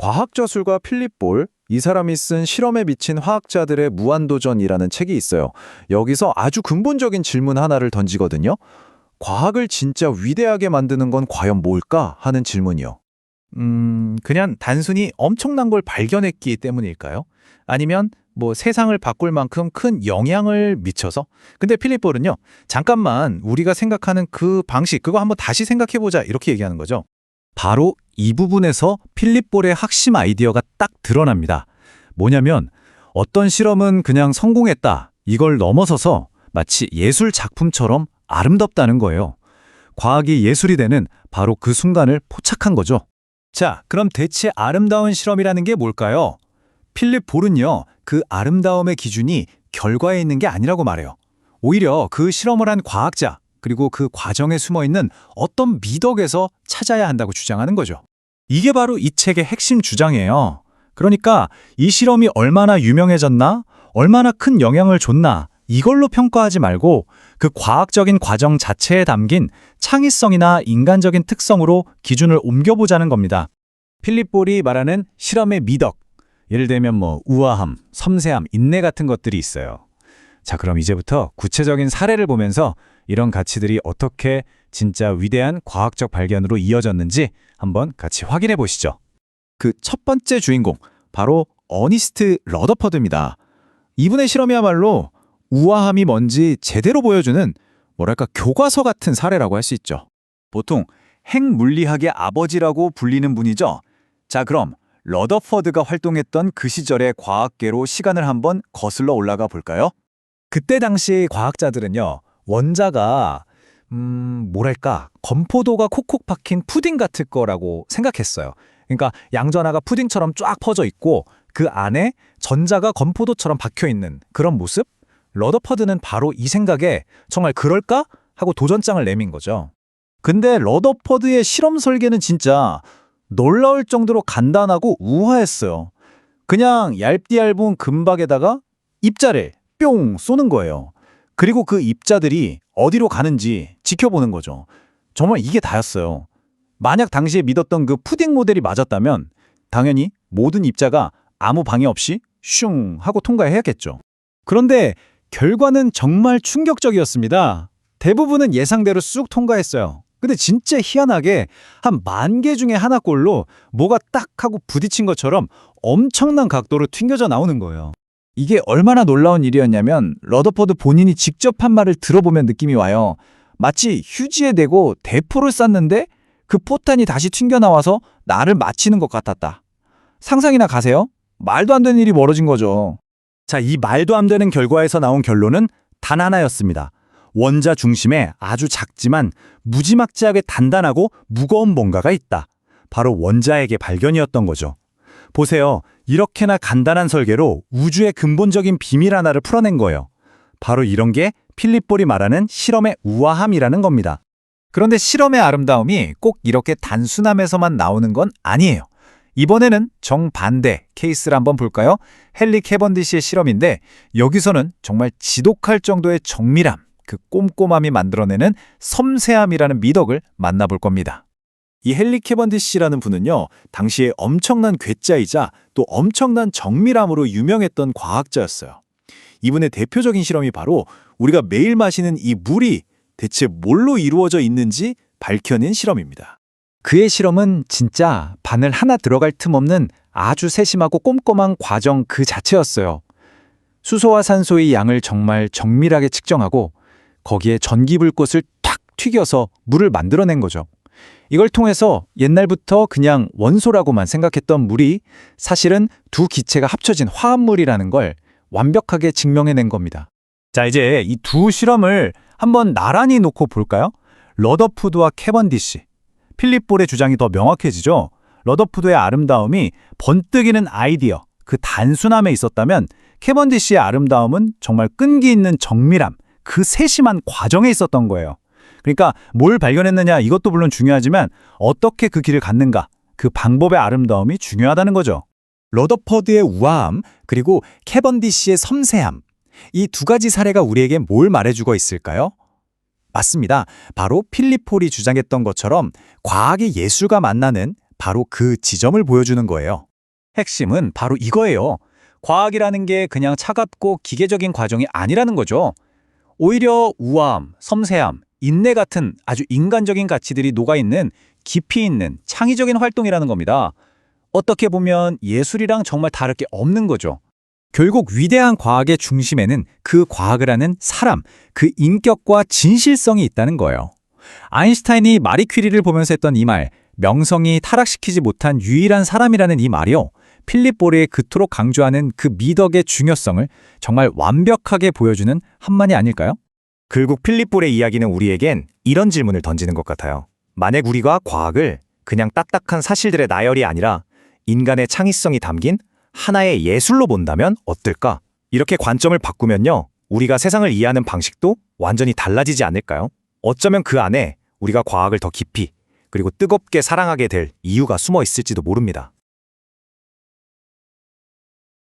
과학저술가 필립 볼, 이 사람이 쓴 실험에 미친 화학자들의 무한도전이라는 책이 있어요. 여기서 아주 근본적인 질문 하나를 던지거든요. 과학을 진짜 위대하게 만드는 건 과연 뭘까 하는 질문이요. 그냥 단순히 엄청난 걸 발견했기 때문일까요? 아니면 세상을 바꿀 만큼 큰 영향을 미쳐서? 근데 필립 볼은요, 잠깐만 우리가 생각하는 그 방식, 그거 한번 다시 생각해보자 이렇게 얘기하는 거죠. 바로 이 부분에서 필립 볼의 핵심 아이디어가 딱 드러납니다. 뭐냐면 어떤 실험은 그냥 성공했다, 이걸 넘어서서 마치 예술 작품처럼 아름답다는 거예요. 과학이 예술이 되는 바로 그 순간을 포착한 거죠. 자, 그럼 대체 아름다운 실험이라는 게 뭘까요? 필립 볼은요, 그 아름다움의 기준이 결과에 있는 게 아니라고 말해요. 오히려 그 실험을 한 과학자, 그리고 그 과정에 숨어있는 어떤 미덕에서 찾아야 한다고 주장하는 거죠. 이게 바로 이 책의 핵심 주장이에요. 그러니까 이 실험이 얼마나 유명해졌나, 얼마나 큰 영향을 줬나, 이걸로 평가하지 말고 그 과학적인 과정 자체에 담긴 창의성이나 인간적인 특성으로 기준을 옮겨보자는 겁니다. 필립 볼이 말하는 실험의 미덕, 예를 들면 우아함, 섬세함, 인내 같은 것들이 있어요. 자, 그럼 이제부터 구체적인 사례를 보면서 이런 가치들이 어떻게 진짜 위대한 과학적 발견으로 이어졌는지 한번 같이 확인해 보시죠. 그 첫 번째 주인공, 바로 어니스트 러더퍼드입니다. 이분의 실험이야말로 우아함이 뭔지 제대로 보여주는 교과서 같은 사례라고 할 수 있죠. 보통 핵물리학의 아버지라고 불리는 분이죠. 자, 그럼 러더퍼드가 활동했던 그 시절의 과학계로 시간을 한번 거슬러 올라가 볼까요? 그때 당시 과학자들은요, 원자가 건포도가 콕콕 박힌 푸딩 같을 거라고 생각했어요. 그러니까 양전하가 푸딩처럼 쫙 퍼져 있고 그 안에 전자가 건포도처럼 박혀 있는 그런 모습? 러더퍼드는 바로 이 생각에 정말 그럴까? 하고 도전장을 내민 거죠. 근데 러더퍼드의 실험 설계는 진짜 놀라울 정도로 간단하고 우아했어요. 그냥 얇디얇은 금박에다가 입자를 뿅 쏘는 거예요. 그리고 그 입자들이 어디로 가는지 지켜보는 거죠. 정말 이게 다였어요. 만약 당시에 믿었던 그 푸딩 모델이 맞았다면 당연히 모든 입자가 아무 방해 없이 슝 하고 통과해야겠죠. 그런데 결과는 정말 충격적이었습니다. 대부분은 예상대로 쑥 통과했어요. 근데 진짜 희한하게 한 10,000개 중에 하나꼴로 뭐가 딱 하고 부딪힌 것처럼 엄청난 각도로 튕겨져 나오는 거예요. 이게 얼마나 놀라운 일이었냐면 러더퍼드 본인이 직접 한 말을 들어보면 느낌이 와요. 마치 휴지에 대고 대포를 쐈는데 그 포탄이 다시 튕겨나와서 나를 맞히는 것 같았다. 상상이나 가세요? 말도 안 되는 일이 벌어진 거죠. 자, 이 말도 안 되는 결과에서 나온 결론은 단 하나였습니다. 원자 중심에 아주 작지만 무지막지하게 단단하고 무거운 뭔가가 있다. 바로 원자핵의 발견이었던 거죠. 보세요. 이렇게나 간단한 설계로 우주의 근본적인 비밀 하나를 풀어낸 거예요. 바로 이런 게 필립 볼이 말하는 실험의 우아함이라는 겁니다. 그런데 실험의 아름다움이 꼭 이렇게 단순함에서만 나오는 건 아니에요. 이번에는 정반대 케이스를 한번 볼까요? 헨리 캐번디시의 실험인데 여기서는 정말 지독할 정도의 정밀함, 그 꼼꼼함이 만들어내는 섬세함이라는 미덕을 만나볼 겁니다. 이 헨리 캐번디시라는 분은요, 당시에 엄청난 괴짜이자 또 엄청난 정밀함으로 유명했던 과학자였어요. 이분의 대표적인 실험이 바로 우리가 매일 마시는 이 물이 대체 뭘로 이루어져 있는지 밝혀낸 실험입니다. 그의 실험은 진짜 바늘 하나 들어갈 틈 없는 아주 세심하고 꼼꼼한 과정 그 자체였어요. 수소와 산소의 양을 정말 정밀하게 측정하고 거기에 전기불꽃을 탁 튀겨서 물을 만들어낸 거죠. 이걸 통해서 옛날부터 그냥 원소라고만 생각했던 물이 사실은 두 기체가 합쳐진 화합물이라는 걸 완벽하게 증명해낸 겁니다. 자, 이제 이 두 실험을 한번 나란히 놓고 볼까요? 러더푸드와 캐번디시. 필립 볼의 주장이 더 명확해지죠. 러더푸드의 아름다움이 번뜩이는 아이디어, 그 단순함에 있었다면 캐번디시의 아름다움은 정말 끈기 있는 정밀함, 그 세심한 과정에 있었던 거예요. 그러니까 뭘 발견했느냐 이것도 물론 중요하지만 어떻게 그 길을 갔는가, 그 방법의 아름다움이 중요하다는 거죠. 러더퍼드의 우아함 그리고 캐번디시의 섬세함, 이 두 가지 사례가 우리에게 뭘 말해주고 있을까요? 맞습니다. 바로 필립 볼이 주장했던 것처럼 과학의 예술과 만나는 바로 그 지점을 보여주는 거예요. 핵심은 바로 이거예요. 과학이라는 게 그냥 차갑고 기계적인 과정이 아니라는 거죠. 오히려 우아함, 섬세함, 인내 같은 아주 인간적인 가치들이 녹아있는 깊이 있는 창의적인 활동이라는 겁니다. 어떻게 보면 예술이랑 정말 다를 게 없는 거죠. 결국 위대한 과학의 중심에는 그 과학을 하는 사람, 그 인격과 진실성이 있다는 거예요. 아인슈타인이 마리 퀴리를 보면서 했던 이 말, 명성이 타락시키지 못한 유일한 사람이라는 이 말이요. 필립 보레의 그토록 강조하는 그 미덕의 중요성을 정말 완벽하게 보여주는 한마디 아닐까요? 결국 필립 볼의 이야기는 우리에겐 이런 질문을 던지는 것 같아요. 만약 우리가 과학을 그냥 딱딱한 사실들의 나열이 아니라 인간의 창의성이 담긴 하나의 예술로 본다면 어떨까? 이렇게 관점을 바꾸면요. 우리가 세상을 이해하는 방식도 완전히 달라지지 않을까요? 어쩌면 그 안에 우리가 과학을 더 깊이 그리고 뜨겁게 사랑하게 될 이유가 숨어 있을지도 모릅니다.